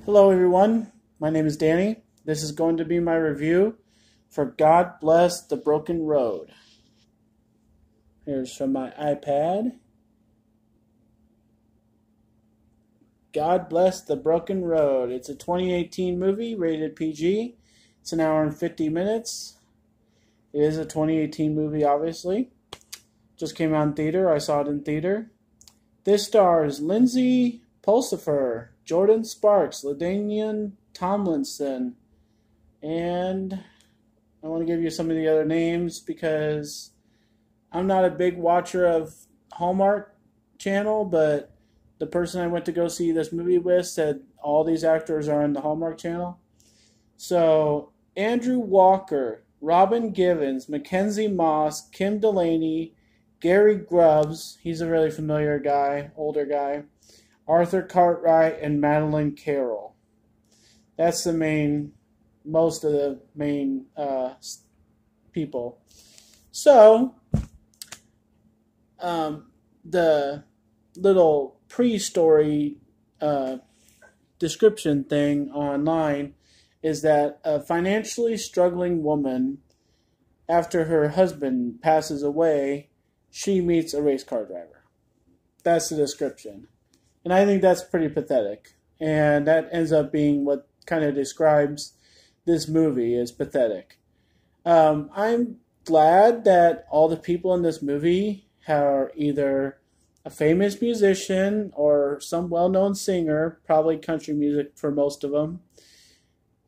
Hello, everyone. My name is Danny. This is going to be my review for God Bless the Broken Road. Here's from my iPad. God Bless the Broken Road. It's a 2018 movie, rated PG. It's an hour and 50 minutes. It is a 2018 movie, obviously. Just came out in theater. I saw it in theater. This stars Lindsay Pulsifer, Jordan Sparks, LaDainian Tomlinson, and I want to give you some of the other names because I'm not a big watcher of Hallmark Channel, but the person I went to go see this movie with said all these actors are on the Hallmark Channel. So, Andrew Walker, Robin Givens, Mackenzie Moss, Kim Delaney, Gary Grubbs, he's a really familiar guy, older guy, Arthur Cartwright, and Madeline Carroll. That's most of the main people. So, the little pre-story description thing online is that a financially struggling woman, after her husband passes away, she meets a race car driver. That's the description. And I think that's pretty pathetic. And that ends up being what kind of describes this movie as pathetic. I'm glad that all the people in this movie are either a famous musician or some well-known singer, probably country music for most of them.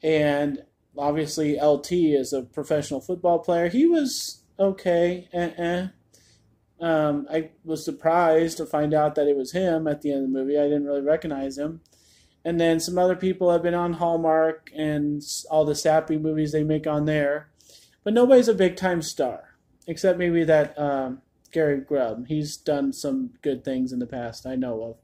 And obviously LT is a professional football player. He was okay. I was surprised to find out that it was him at the end of the movie. I didn't really recognize him. And then some other people have been on Hallmark and all the sappy movies they make on there. But nobody's a big-time star, except maybe that Gary Grubb. He's done some good things in the past I know of.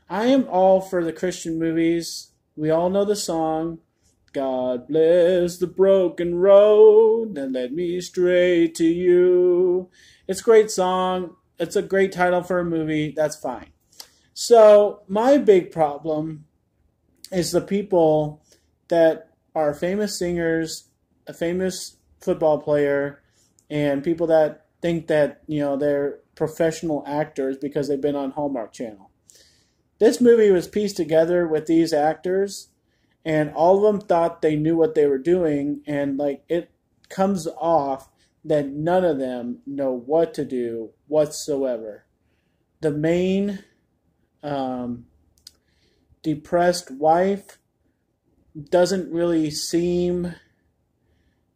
I am all for the Christian movies. We all know the song, God bless the broken road and let me stray to you. It's a great song. It's a great title for a movie. That's fine. So my big problem is the people that are famous singers, a famous football player, and people that think that, they're professional actors because they've been on Hallmark Channel. This movie was pieced together with these actors, and all of them thought they knew what they were doing, and it comes off that none of them know what to do whatsoever. The main depressed wife doesn't really seem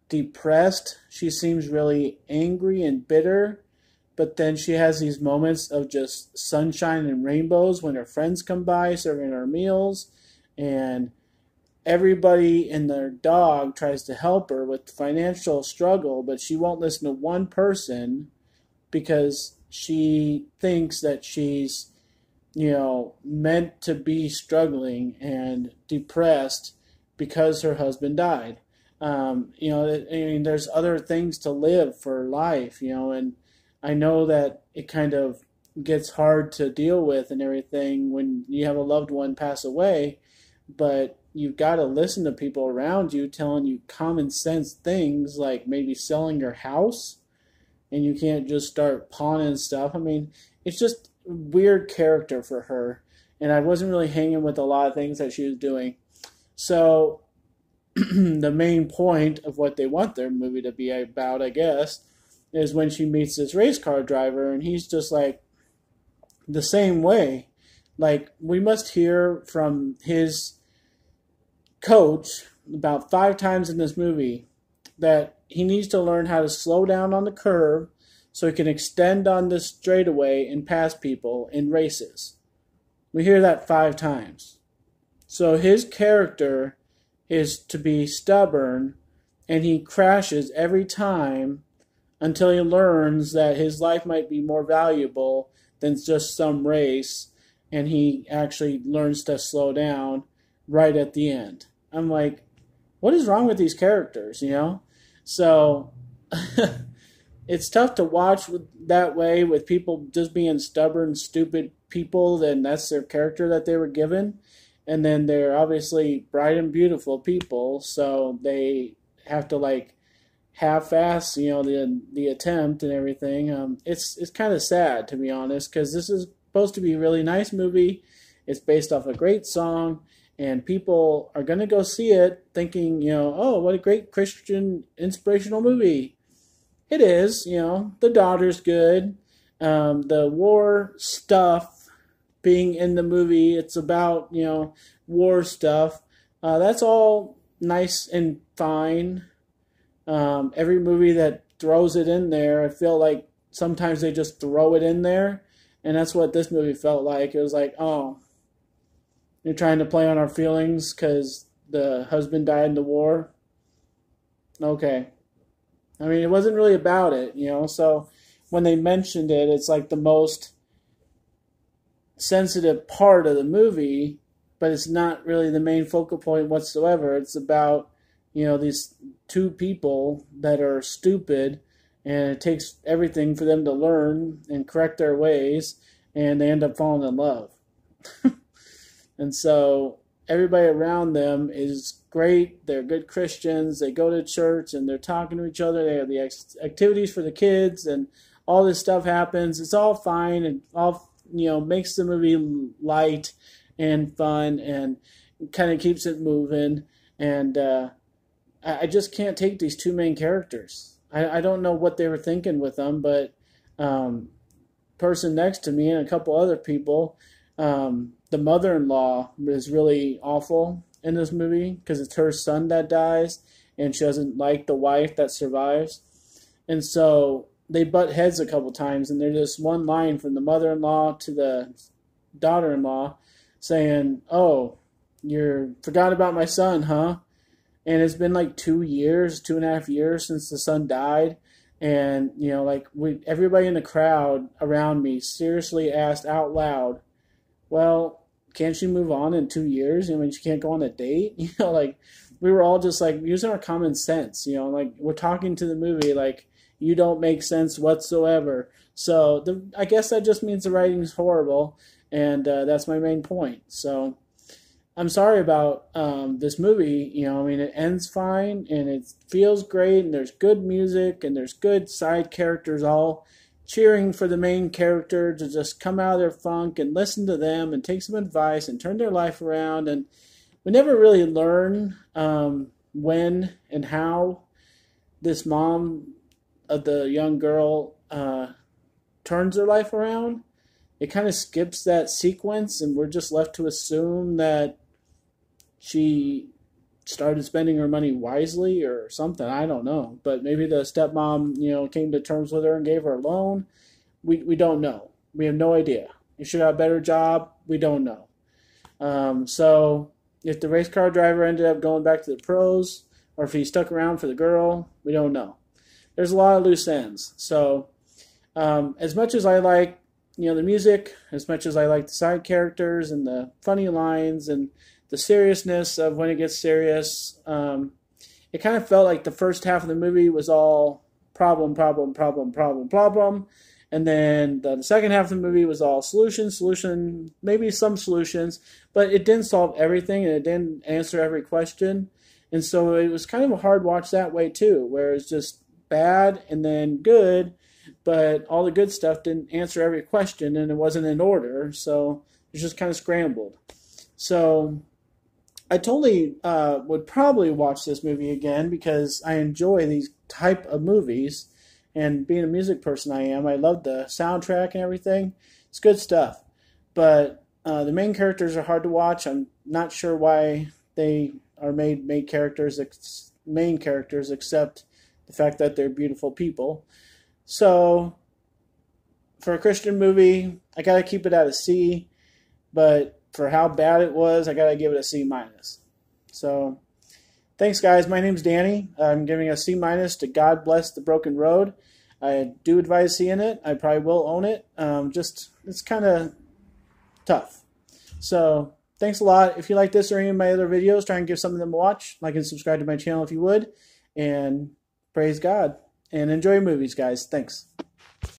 depressed. She seems really angry and bitter, but then she has these moments of just sunshine and rainbows when her friends come by serving her meals, and everybody and their dog tries to help her with financial struggle, but she won't listen to one person because she thinks that she's, meant to be struggling and depressed because her husband died. There's other things to live for life, and I know that it kind of gets hard to deal with and everything when you have a loved one pass away, but you've got to listen to people around you telling you common sense things like maybe selling your house, and you can't just start pawning stuff. I mean, it's just a weird character for her, and I wasn't really hanging with a lot of things that she was doing. So the main point of what they want their movie to be about, I guess, is when she meets this race car driver, and he's just like the same way. We must hear from his coach about 5 times in this movie that he needs to learn how to slow down on the curve so he can extend on this straightaway and pass people in races. We hear that 5 times. So his character is to be stubborn, and he crashes every time until he learns that his life might be more valuable than just some race, and he actually learns to slow down right at the end. I'm like, what is wrong with these characters, So it's tough to watch that way with people just being stubborn, stupid people, then that's their character that they were given. And then they're obviously bright and beautiful people, so they have to like half-ass, the attempt and everything. It's kind of sad, to be honest, because this is supposed to be a really nice movie. It's based off a great song, and people are going to go see it thinking, oh, what a great Christian inspirational movie. It is, the daughter's good. The war stuff being in the movie, it's about, war stuff. That's all nice and fine. Every movie that throws it in there, I feel like sometimes they just throw it in there. And that's what this movie felt like. It was like, oh, you're trying to play on our feelings because the husband died in the war. Okay. I mean, it wasn't really about it, so when they mentioned it, it's like the most sensitive part of the movie, but it's not really the main focal point whatsoever. It's about, these two people that are stupid, and it takes everything for them to learn and correct their ways, and they end up falling in love. And so everybody around them is great. They're good Christians. They go to church and they're talking to each other. They have the activities for the kids, and all this stuff happens. It's all fine and all, makes the movie light and fun and kind of keeps it moving. And I just can't take these two main characters. I don't know what they were thinking with them, but person next to me and a couple other people, the mother-in-law is really awful in this movie because it's her son that dies, and she doesn't like the wife that survives. And so they butt heads a couple times, and there's this one line from the mother-in-law to the daughter-in-law saying, oh, you forgot about my son, huh? And it's been like 2 years, 2.5 years since the son died. And, everybody in the crowd around me seriously asked out loud, well, can't she move on in 2 years? I mean, she can't go on a date? We were all just like using our common sense, we're talking to the movie like, you don't make sense whatsoever. So I guess that just means the writing's horrible, and that's my main point. So I'm sorry about this movie. It ends fine, and it feels great, and there's good music, and there's good side characters all cheering for the main character to just come out of their funk and listen to them and take some advice and turn their life around. And we never really learn when and how this mom of the young girl turns her life around. It kind of skips that sequence, and we're just left to assume that she started spending her money wisely or something. I don't know. But maybe the stepmom, came to terms with her and gave her a loan. We don't know. We have no idea. You should have a better job. We don't know. So if the race car driver ended up going back to the pros, or if he stuck around for the girl, we don't know. There's a lot of loose ends. So as much as I like, the music, as much as I like the side characters and the funny lines and the seriousness of when it gets serious, it kind of felt like the first half of the movie was all problem, problem, problem, problem, problem. And then the second half of the movie was all solution, maybe some solutions, but it didn't solve everything and it didn't answer every question. And so it was kind of a hard watch that way too, where it's just bad and then good, but all the good stuff didn't answer every question and it wasn't in order. So it was just kind of scrambled. So I totally would probably watch this movie again because I enjoy these type of movies. And being a music person I am, I love the soundtrack and everything. It's good stuff. But the main characters are hard to watch. I'm not sure why they are made main characters, except the fact that they're beautiful people. So for a Christian movie, I got to keep it at a C. But for how bad it was, I got to give it a C-. So thanks, guys. My name's Danny. I'm giving a C- to God Bless the Broken Road. I do advise seeing it. I probably will own it. It's kind of tough. So thanks a lot. If you like this or any of my other videos, try and give some of them a watch. Like and subscribe to my channel if you would. And praise God. And enjoy movies, guys. Thanks.